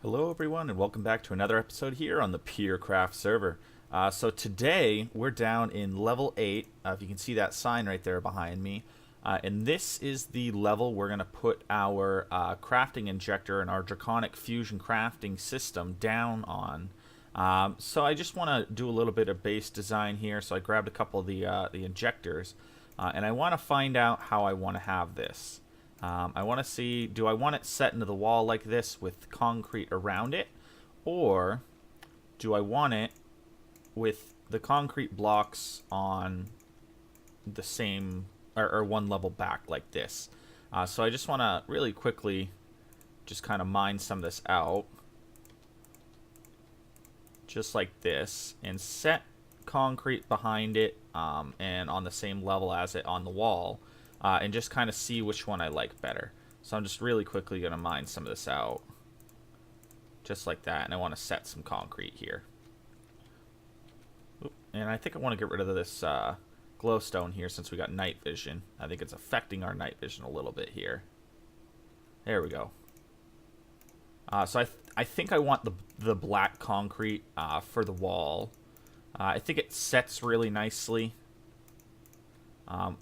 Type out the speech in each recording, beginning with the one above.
Hello everyone and welcome back to another episode here on the PeerCraft server. So today we're down in level 8, if you can see that sign right there behind me. And this is the level we're going to put our crafting injector and our Draconic Fusion crafting system down on. So I just want to do a little bit of base design here, so I grabbed a couple of the injectors. And I want to find out how I want to have this. I want to see, do I want it set into the wall like this with concrete around it? Or do I want it with the concrete blocks on the same, or one level back like this? So I just want to really quickly just kind of mine some of this out. Just like this. And set concrete behind it and on the same level as it on the wall. And just kind of see which one I like better. So I'm just really quickly going to mine some of this out. Just like that. And I want to set some concrete here. Oop. And I think I want to get rid of this glowstone here since we got night vision. I think it's affecting our night vision a little bit here. There we go. So I think I want the black concrete for the wall. I think it sets really nicely.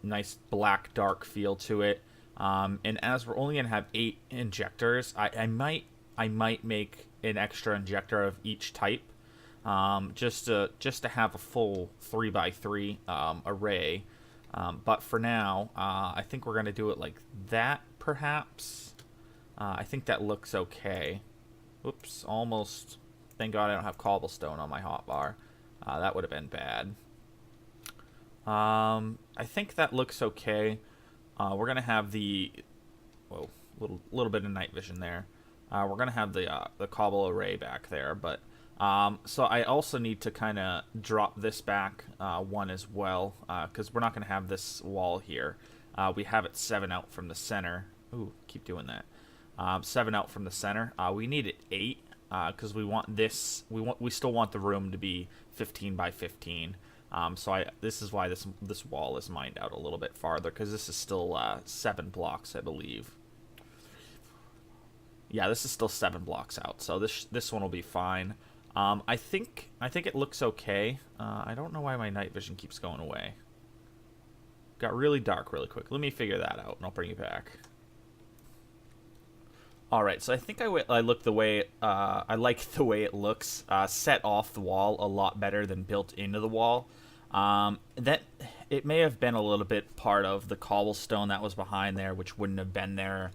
Nice black dark feel to it, and as we're only gonna have 8 injectors, I might make an extra injector of each type, just to have a full 3x3 array. But for now, I think we're gonna do it like that. Perhaps I think that looks okay. Oops, almost. Thank God I don't have cobblestone on my hotbar. That would have been bad. I think that looks okay. We're gonna have the little bit of night vision there. We're gonna have the cobble array back there, but so I also need to kind of drop this back one as well, because we're not gonna have this wall here. We have it 7 out from the center. Ooh, keep doing that. 7 out from the center. We need it 8 because we want this. We still want the room to be 15 by 15. So this is why this wall is mined out a little bit farther, because this is still 7 blocks, I believe. Yeah, this is still 7 blocks out, so this one will be fine. I think it looks okay. I don't know why my night vision keeps going away. Got really dark really quick. Let me figure that out, and I'll bring you back. All right, so I think I look the way I like the way it looks set off the wall a lot better than built into the wall. That it may have been a little bit part of the cobblestone that was behind there, which wouldn't have been there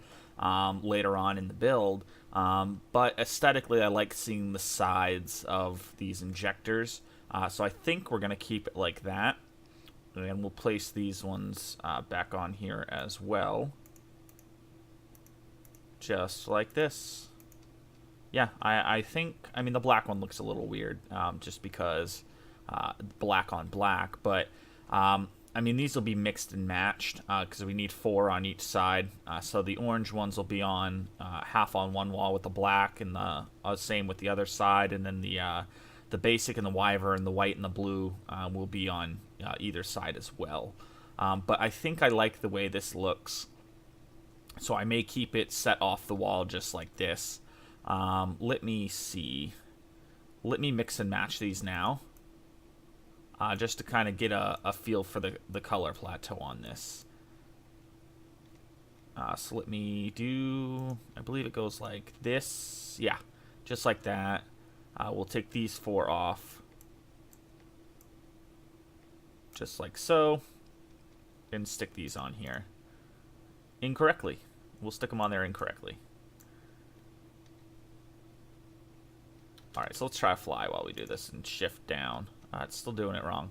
later on in the build. But aesthetically, I like seeing the sides of these injectors. So I think we're gonna keep it like that, and we'll place these ones back on here as well. Just like this. Yeah, I think, I mean, the black one looks a little weird, just because black on black, but I mean, these will be mixed and matched because we need 4 on each side. So the orange ones will be on half on one wall with the black, and the same with the other side, and then the basic and the wyvern, the white and the blue will be on either side as well. But I think I like the way this looks. So I may keep it set off the wall just like this. Let me see. Let me mix and match these now. Just to kind of get a feel for the color plateau on this. So let me do, I believe it goes like this. Yeah, just like that. We'll take these 4 off. Just like so. And stick these on here. Incorrectly. We'll stick them on there incorrectly. Alright, so let's try fly while we do this and shift down. It's still doing it wrong.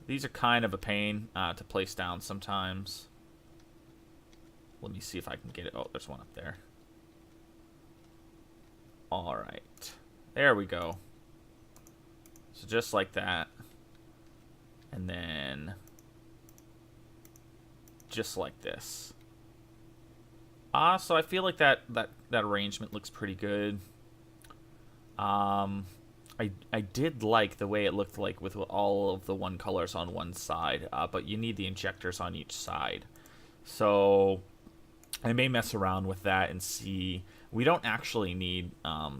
These are kind of a pain to place down sometimes. Let me see if I can get it. Oh, there's one up there. Alright. There we go. So just like that. And then just like this. So I feel like that arrangement looks pretty good. I did like the way it looked like with all of the one colors on one side, but you need the injectors on each side. So I may mess around with that and see we don't actually need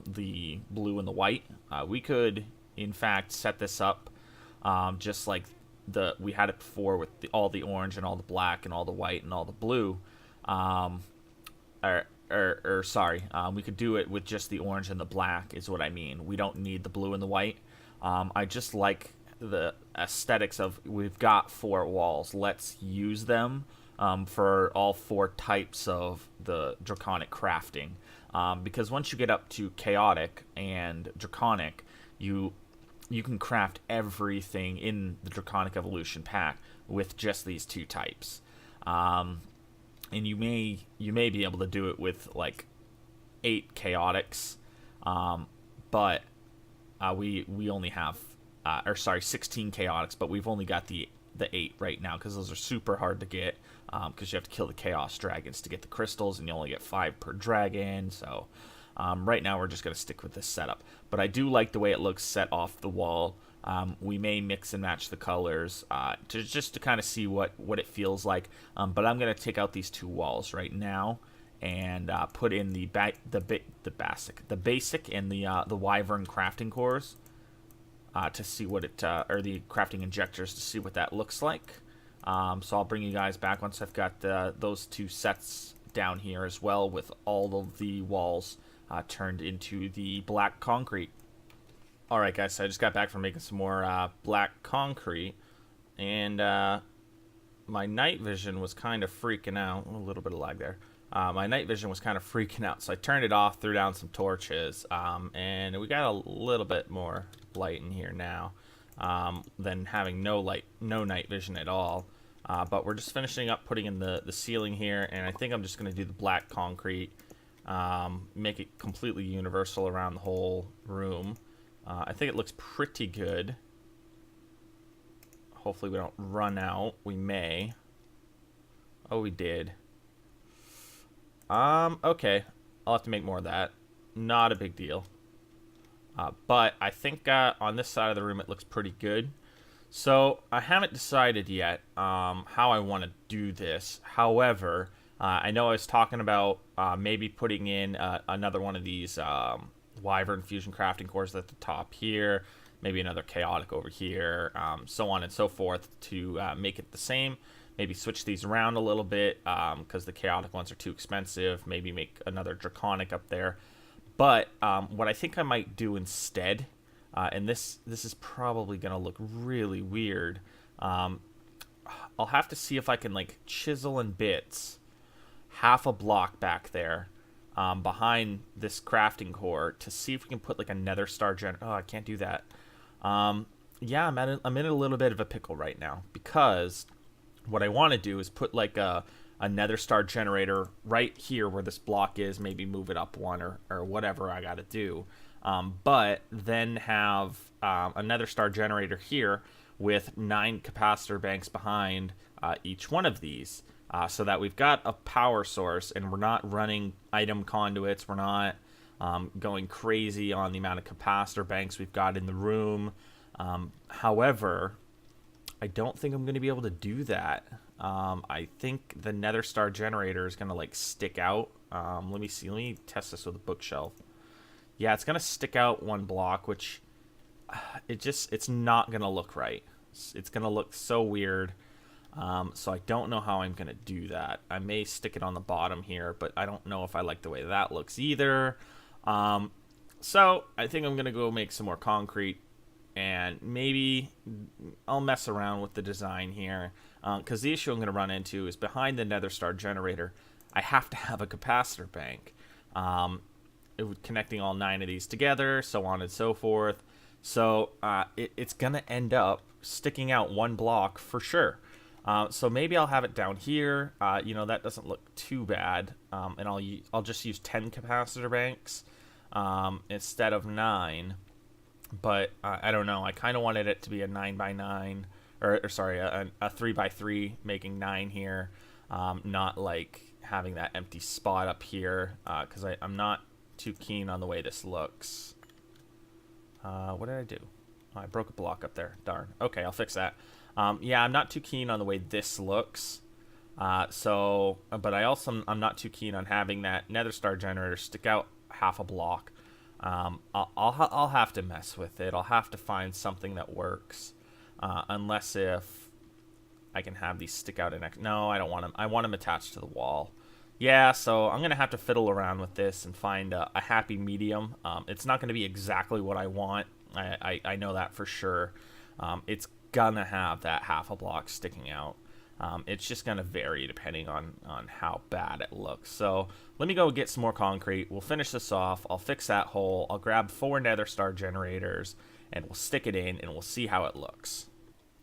the blue and the white. We could, in fact, set this up just like we had it before with all the orange and all the black and all the white and all the blue. We could do it with just the orange and the black is what I mean. We don't need the blue and the white. I just like the aesthetics of, we've got 4 walls. Let's use them for all 4 types of the Draconic crafting. Because once you get up to Chaotic and Draconic, you can craft everything in the Draconic Evolution pack with just these 2 types. And you may be able to do it with like 8 Chaotics, but we only have 16 Chaotics, but we've only got the 8 right now because those are super hard to get, because you have to kill the Chaos Dragons to get the crystals, and you only get 5 per dragon. So right now we're just going to stick with this setup. But I do like the way it looks set off the wall. We may mix and match the colors to kind of see what it feels like. But I'm going to take out these 2 walls right now and put in the basic and the Wyvern crafting cores to see what it or the crafting injectors to see what that looks like. So I'll bring you guys back once I've got those 2 sets down here as well, with all of the walls turned into the black concrete. Alright guys, so I just got back from making some more black concrete, and my night vision was kind of freaking out. A little bit of lag there. My night vision was kind of freaking out, so I turned it off, threw down some torches, and we got a little bit more light in here now than having no night vision at all. But we're just finishing up putting in the ceiling here, and I think I'm just going to do the black concrete, make it completely universal around the whole room. I think it looks pretty good. Hopefully we don't run out. We may. Oh, we did. Okay. I'll have to make more of that. Not a big deal. But I think on this side of the room it looks pretty good. So I haven't decided yet how I want to do this. However, I know I was talking about maybe putting in another one of these Wyvern fusion crafting cores at the top here, maybe another Chaotic over here, so on and so forth, to make it the same. Maybe switch these around a little bit because the Chaotic ones are too expensive. Maybe make another Draconic up there. But what I think I might do instead, and this is probably going to look really weird, I'll have to see if I can like chisel in bits half a block back there behind this crafting core to see if we can put like a nether star Oh, I can't do that. Yeah, I'm in a little bit of a pickle right now, because what I want to do is put like a nether star generator right here where this block is, maybe move it up 1 or whatever I got to do. But then have a nether star generator here with 9 capacitor banks behind each one of these. So that we've got a power source, and we're not running item conduits. We're not going crazy on the amount of capacitor banks we've got in the room. However, I don't think I'm going to be able to do that. I think the nether star generator is going to like stick out. Let me see. Let me test this with a bookshelf. Yeah, it's going to stick out 1 block, which it's not going to look right. It's going to look so weird. So I don't know how I'm going to do that. I may stick it on the bottom here, but I don't know if I like the way that looks either. So I think I'm going to go make some more concrete, and maybe I'll mess around with the design here. Because the issue I'm going to run into is behind the nether star generator, I have to have a capacitor bank. Connecting all 9 of these together, so on and so forth. So it's going to end up sticking out 1 block for sure. So maybe I'll have it down here. That doesn't look too bad. And I'll just use 10 capacitor banks instead of 9. But I don't know. I kind of wanted it to be a 9x9, or sorry, a 3x3, making 9 here. Not like having that empty spot up here, because I'm not too keen on the way this looks. What did I do? Oh, I broke a block up there. Darn. Okay, I'll fix that. Yeah, I'm not too keen on the way this looks. But I'm not too keen on having that Nether Star generator stick out half a block. I'll have to mess with it. I'll have to find something that works, unless if I can have these stick out no, I don't want them. I want them attached to the wall. Yeah, so I'm gonna have to fiddle around with this and find a happy medium. It's not gonna be exactly what I want. I know that for sure. It's gonna have that half a block sticking out. It's just going to vary depending on how bad it looks. So let me go get some more concrete. We'll finish this off. I'll fix that hole. I'll grab 4 Nether Star generators, and we'll stick it in, and we'll see how it looks.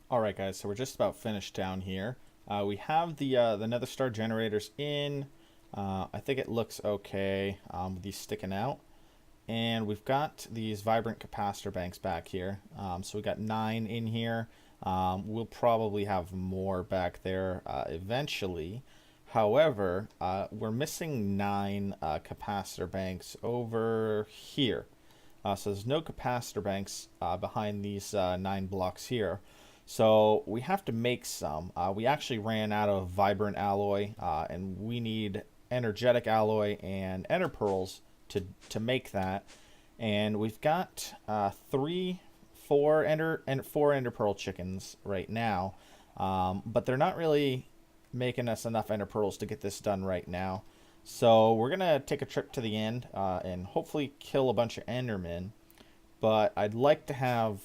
All right, guys, so we're just about finished down here. We have the Nether Star generators in. I think it looks okay with these sticking out. And we've got these vibrant capacitor banks back here. So we got 9 in here. We'll probably have more back there eventually. However, we're missing 9 capacitor banks over here. So there's no capacitor banks behind these 9 blocks here. So we have to make some. We actually ran out of vibrant alloy, and we need energetic alloy and ender pearls to make that. And we've got 4 ender pearl chickens right now, but they're not really making us enough ender pearls to get this done right now. So we're gonna take a trip to the end and hopefully kill a bunch of endermen. But I'd like to have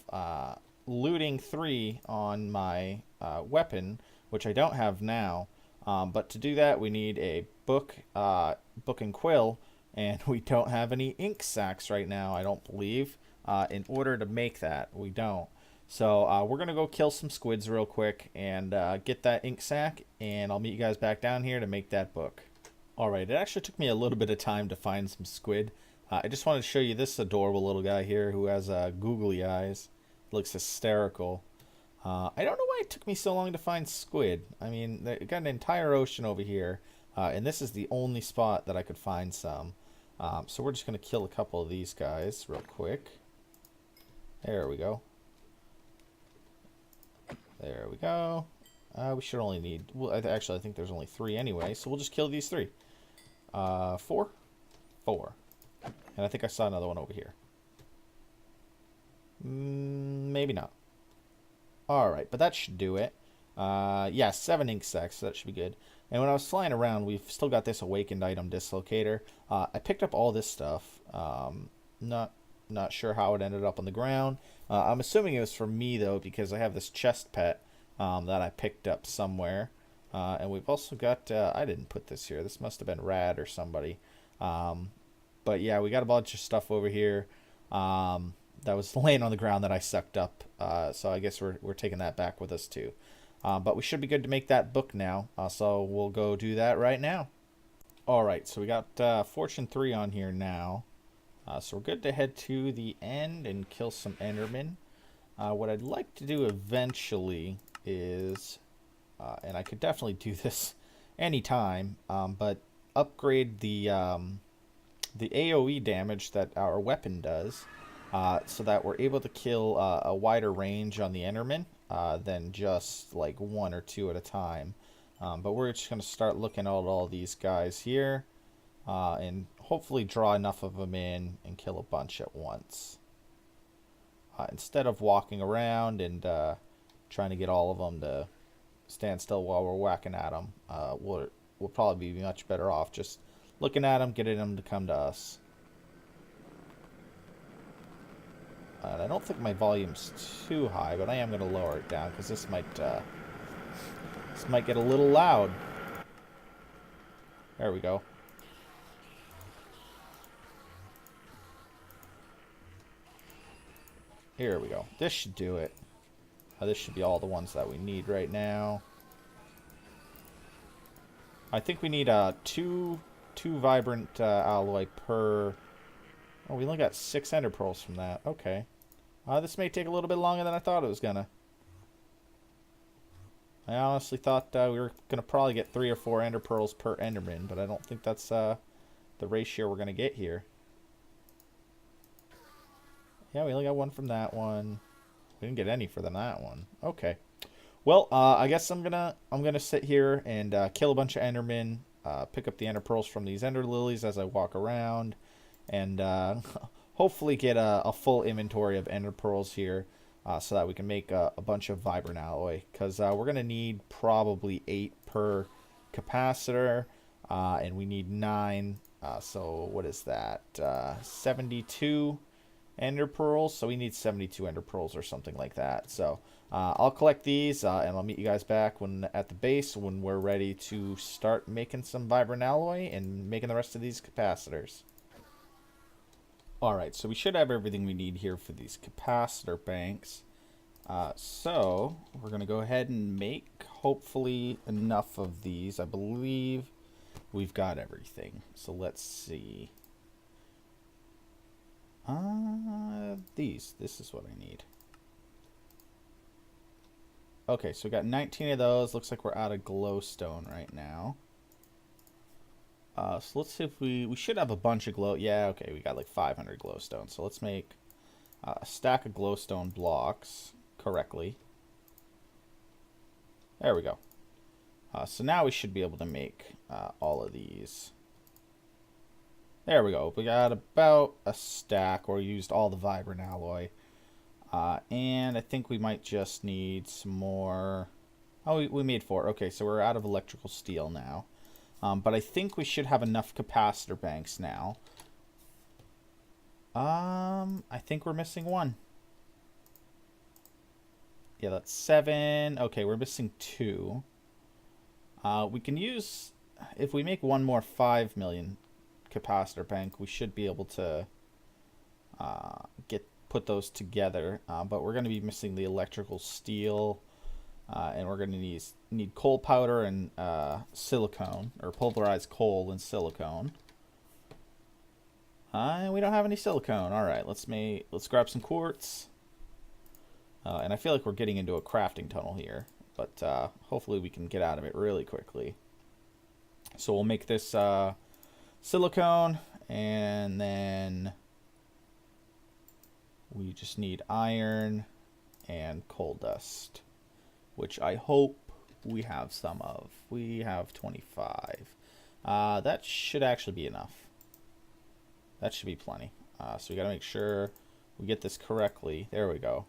looting 3 on my weapon, which I don't have now. But to do that, we need a book and quill, and we don't have any ink sacks right now, I don't believe. In order to make that, we don't. So we're gonna go kill some squids real quick and get that ink sack, and I'll meet you guys back down here to make that book. Alright, it actually took me a little bit of time to find some squid. I just wanted to show you this adorable little guy here who has googly eyes. Looks hysterical. I don't know why it took me so long to find squid. I mean, they got an entire ocean over here, and this is the only spot that I could find some. So we're just gonna kill a couple of these guys real quick. There we go. There we go. We should only need... Well, actually, I think there's only 3 anyway, so we'll just kill these 3. 4? 4. And I think I saw another one over here. Maybe not. Alright, but that should do it. Yeah, 7 ink sacks, so that should be good. And when I was flying around, we've still got this awakened item dislocator. I picked up all this stuff. Not sure how it ended up on the ground. I'm assuming it was for me, though, because I have this chest pet that I picked up somewhere. And we've also got... I didn't put this here. This must have been Rad or somebody. But yeah, we got a bunch of stuff over here that was laying on the ground that I sucked up. So I guess we're taking that back with us, too. But we should be good to make that book now. So we'll go do that right now. Alright, so we got Fortune 3 on here now. So we're good to head to the end and kill some endermen. What I'd like to do eventually is, and I could definitely do this anytime, but upgrade the AoE damage that our weapon does, so that we're able to kill a wider range on the endermen than just like 1 or 2 at a time. But we're just going to start looking at all these guys here, and hopefully draw enough of them in and kill a bunch at once. Instead of walking around and trying to get all of them to stand still while we're whacking at them, we'll probably be much better off just looking at them, getting them to come to us. And I don't think my volume's too high, but I am going to lower it down because this might get a little loud. There we go. Here we go. This should do it. This should be all the ones that we need right now. I think we need two vibrant alloy per... Oh, we only got 6 ender pearls from that. Okay. This may take a little bit longer than I thought it was gonna. I honestly thought we were gonna probably get 3 or 4 ender pearls per enderman, but I don't think that's the ratio we're gonna get here. Yeah, we only got 1 from that one. We didn't get any for that one. Okay. Well, I guess I'm gonna sit here and kill a bunch of Endermen, pick up the Ender pearls from these Ender lilies as I walk around, and hopefully get a full inventory of Ender pearls here, so that we can make a bunch of vibrant alloy. Because we're gonna need probably 8 per capacitor, and we need 9. So what is that? 72 Ender pearls. So we need 72 Ender pearls or something like that. So I'll collect these, and I'll meet you guys back when at the base when we're ready to start making some vibrant alloy and making the rest of these capacitors. Alright, so we should have everything we need here for these capacitor banks. So we're going to go ahead and make hopefully enough of these. I believe we've got everything. So let's see. This is what I need. Okay, so we got 19 of those. Looks like we're out of glowstone right now. So let's see if we should have a bunch of glow. Yeah, okay, we got like 500 glowstone. So let's make a stack of glowstone blocks correctly. There we go. So now we should be able to make all of these. There we go. We got about a stack, or used all the vibrant alloy. And I think we might just need some more. Oh, we made 4. Okay, so we're out of electrical steel now. But I think we should have enough capacitor banks now. I think we're missing 1. Yeah, that's 7. Okay, we're missing 2. We can use, if we make 1 more 5 million capacitor bank, we should be able to put those together. But we're going to be missing the electrical steel, and we're going to need coal powder and silicone, or pulverized coal and silicone. We don't have any silicone. All right, let's grab some quartz. And I feel like we're getting into a crafting tunnel here, but hopefully we can get out of it really quickly. So we'll make this silicone, and then we just need iron and coal dust, which I hope we have some of. We have 25. That should actually be enough. That should be plenty. So we got to make sure we get this correctly. There we go.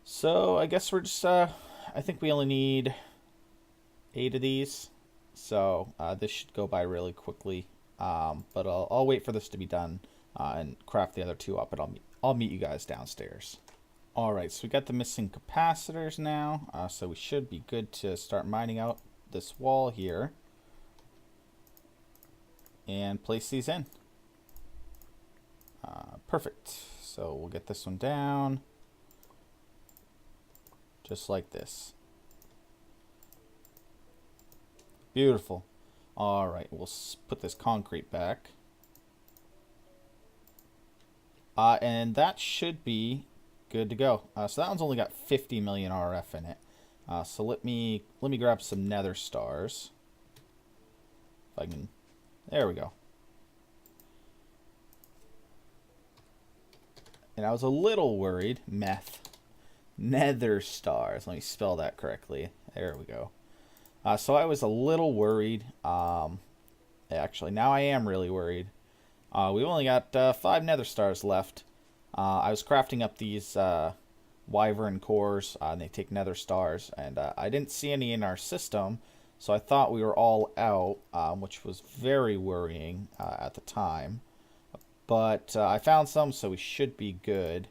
So I guess we're just, I think we only need 8 of these. So this should go by really quickly. But I'll wait for this to be done and craft the other 2 up, and I'll meet you guys downstairs. Alright, so we got the missing capacitors now. So we should be good to start mining out this wall here. And place these in. Perfect. So we'll get this one down. Just like this. Beautiful. Alright, we'll put this concrete back. And that should be good to go. So that one's only got 50 million RF in it. So let me grab some nether stars. If I can. There we go. And I was a little worried. Nether stars. Let me spell that correctly. There we go. So I was a little worried. Actually, now I am really worried. We've only got 5 nether stars left. I was crafting up these wyvern cores, and they take nether stars, and I didn't see any in our system, so I thought we were all out, which was very worrying at the time. But I found some, so we should be good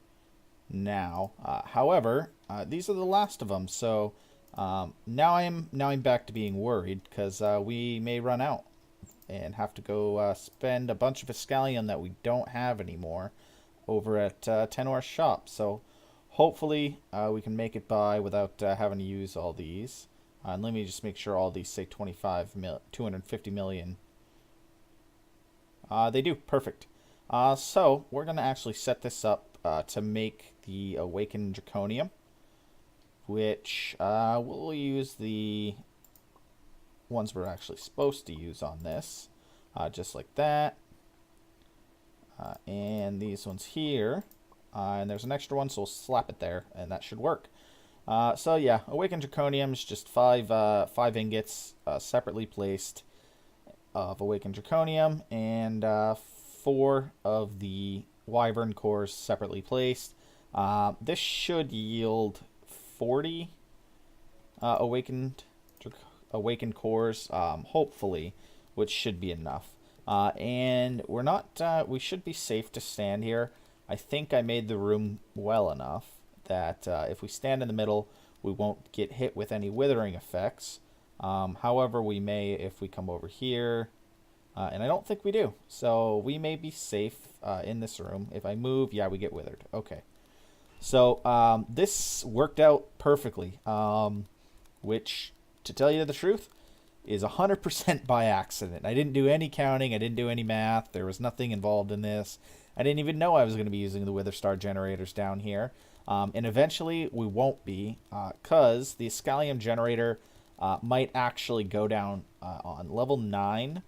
now. However, these are the last of them, so now I'm back to being worried, because we may run out and have to go spend a bunch of Escallion that we don't have anymore over at Tenor's shop. So hopefully we can make it by without having to use all these. And let me just make sure all these say 250 million. They do. Perfect. So we're going to actually set this up to make the Awakened Draconium, which we'll use the ones we're actually supposed to use on this, just like that. And these ones here, and there's an extra one, so we'll slap it there, and that should work. So yeah, Awakened Draconiums, just five ingots separately placed of Awakened Draconium, and 4 of the Wyvern cores separately placed. This should yield 40 awakened awakened cores, hopefully, which should be enough. And we're not. We should be safe to stand here. I think I made the room well enough that if we stand in the middle, we won't get hit with any withering effects. However, we may if we come over here, and I don't think we do. So we may be safe in this room. If I move, yeah, we get withered. Okay. So this worked out perfectly, which, to tell you the truth, is 100% by accident. I didn't do any counting. I didn't do any math. There was nothing involved in this. I didn't even know I was going to be using the Wither Star generators down here. And eventually we won't be, because the Scallium generator might actually go down on level 9.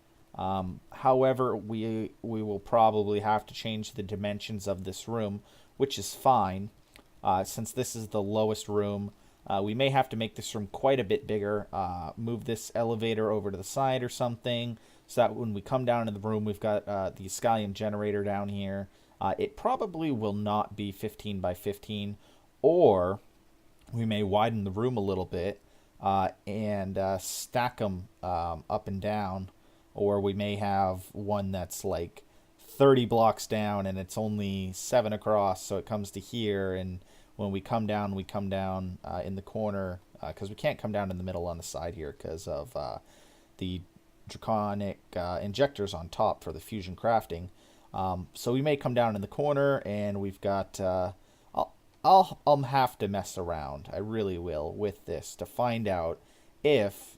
However, we will probably have to change the dimensions of this room, which is fine. Since this is the lowest room, we may have to make this room quite a bit bigger, move this elevator over to the side or something, so that when we come down into the room, we've got the Scallium generator down here. It probably will not be 15 by 15, or we may widen the room a little bit and stack them up and down, or we may have one that's like 30 blocks down and it's only 7 across, so it comes to here, and when we come down in the corner, because we can't come down in the middle on the side here because of the Draconic injectors on top for the fusion crafting. So we may come down in the corner, and we've got... I'll have to mess around, I really will, with this to find out if,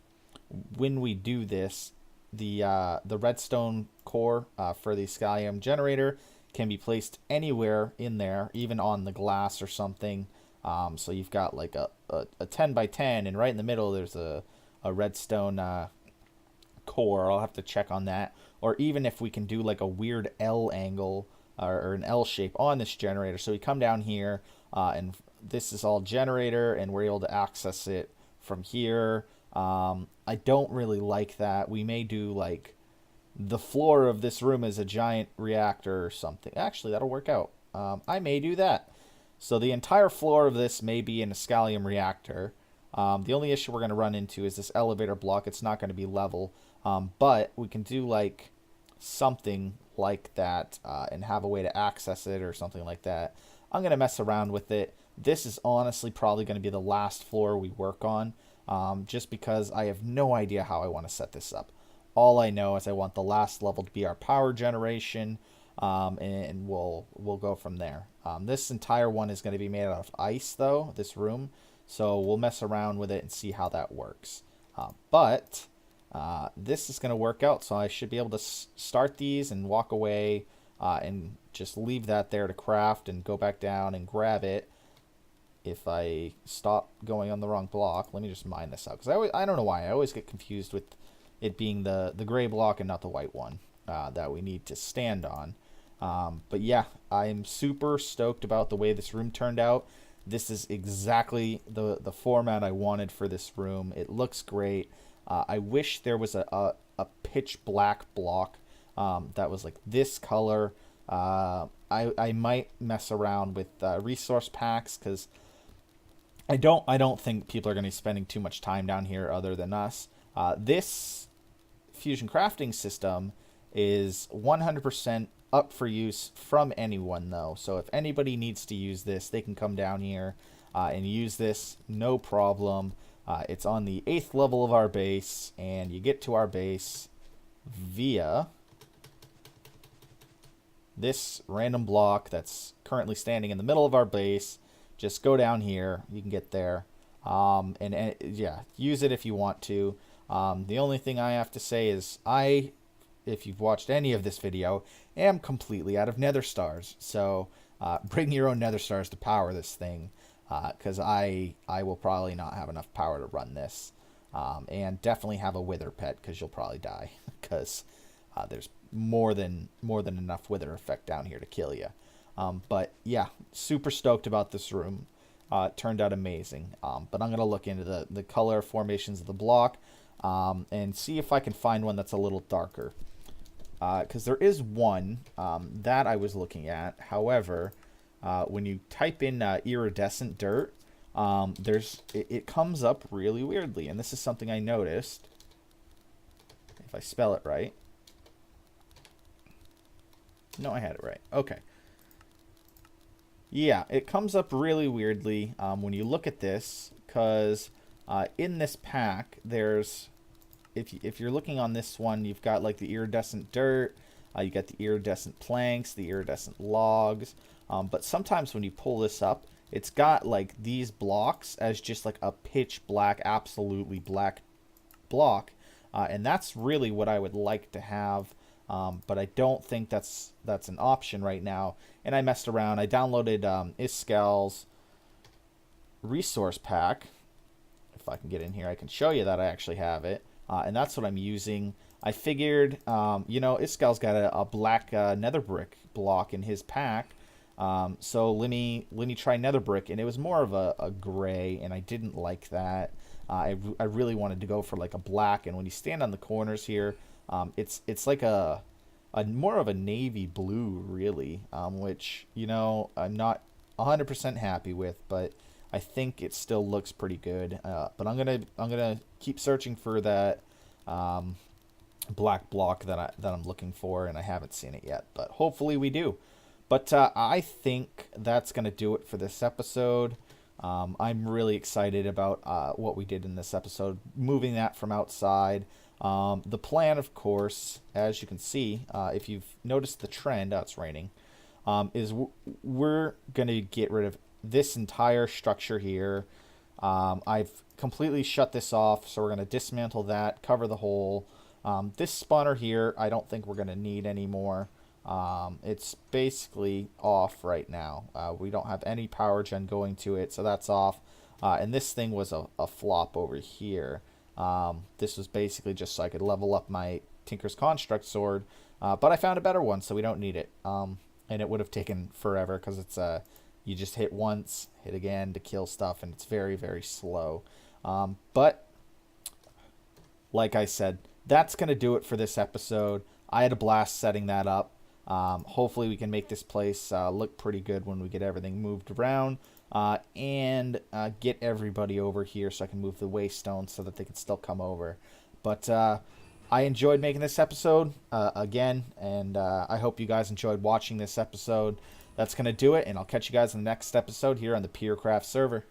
when we do this, the redstone core for the Scallium generator can be placed anywhere in there, even on the glass or something. So you've got like a 10 by 10, and right in the middle there's a redstone core. I'll have to check on that. Or even if we can do like a weird L angle or an L shape on this generator. So we come down here, and this is all generator, and we're able to access it from here. I don't really like that. We may do like the floor of this room is a giant reactor or something. Actually, that'll work out. I may do that. So the entire floor of this may be in a Scallium reactor. The only issue we're going to run into is this elevator block. It's not going to be level. But we can do like something like that and have a way to access it or something like that. I'm going to mess around with it. This is honestly probably going to be the last floor we work on, just because I have no idea how I want to set this up. All I know is I want the last level to be our power generation, and we'll go from there. This entire one is going to be made out of ice, though, this room, so we'll mess around with it and see how that works. But this is going to work out, so I should be able to start these and walk away and just leave that there to craft and go back down and grab it if I stop going on the wrong block. Let me just mine this out, because I don't know why. I always get confused with it being the gray block and not the white one that we need to stand on. But yeah, I'm super stoked about the way this room turned out. This is exactly the format I wanted for this room. It looks great. I wish there was a pitch black block that was like this color. I might mess around with resource packs, because I don't think people are going to be spending too much time down here other than us. This fusion crafting system is 100% up for use from anyone, though. So if anybody needs to use this, they can come down here and use this, no problem. It's on the 8th level of our base, and you get to our base via this random block that's currently standing in the middle of our base. Just go down here, you can get there, and yeah, use it if you want to. The only thing I have to say is if you've watched any of this video, am completely out of nether stars. So bring your own nether stars to power this thing, because I will probably not have enough power to run this. And definitely have a wither pet, because you'll probably die, because there's more than enough wither effect down here to kill you. But yeah, super stoked about this room. It turned out amazing. But I'm going to look into the color formations of the block and see if I can find one that's a little darker. Because there is one that I was looking at. However, when you type in iridescent dirt, it comes up really weirdly. And this is something I noticed. If I spell it right. No, I had it right. Okay. Yeah, it comes up really weirdly when you look at this, because in this pack, there's, if you're looking on this one, you've got like the iridescent dirt, you got the iridescent planks, the iridescent logs, but sometimes when you pull this up, it's got like these blocks as just like a pitch black, absolutely black block, and that's really what I would like to have. But I don't think that's an option right now. And I messed around. I downloaded Iscal's resource pack. If I can get in here, I can show you that I actually have it. And that's what I'm using. I figured, Iscal's got a black nether brick block in his pack. So let me try nether brick. And it was more of a gray, and I didn't like that. I really wanted to go for like a black. And when you stand on the corners here, it's like a more of a navy blue, really, which, I'm not 100% happy with, but I think it still looks pretty good. But I'm gonna keep searching for that black block that I'm looking for, and I haven't seen it yet, but hopefully we do. But I think that's gonna do it for this episode. I'm really excited about what we did in this episode, moving that from outside. The plan, of course, as you can see, if you've noticed the trend, it's raining, is we're going to get rid of this entire structure here. I've completely shut this off, so we're going to dismantle that, cover the hole. This spawner here, I don't think we're going to need anymore. It's basically off right now. We don't have any power gen going to it, so that's off. And this thing was a flop over here. This was basically just so I could level up my Tinker's Construct sword, but I found a better one, so we don't need it. And it would have taken forever because it's you just hit once, hit again to kill stuff, and it's very, very slow. But like I said, that's gonna do it for this episode. I had a blast setting that up. Hopefully we can make this place look pretty good when we get everything moved around. And get everybody over here so I can move the waystone so that they can still come over. But I enjoyed making this episode again, and I hope you guys enjoyed watching this episode. That's going to do it, and I'll catch you guys in the next episode here on the PeerCraft server.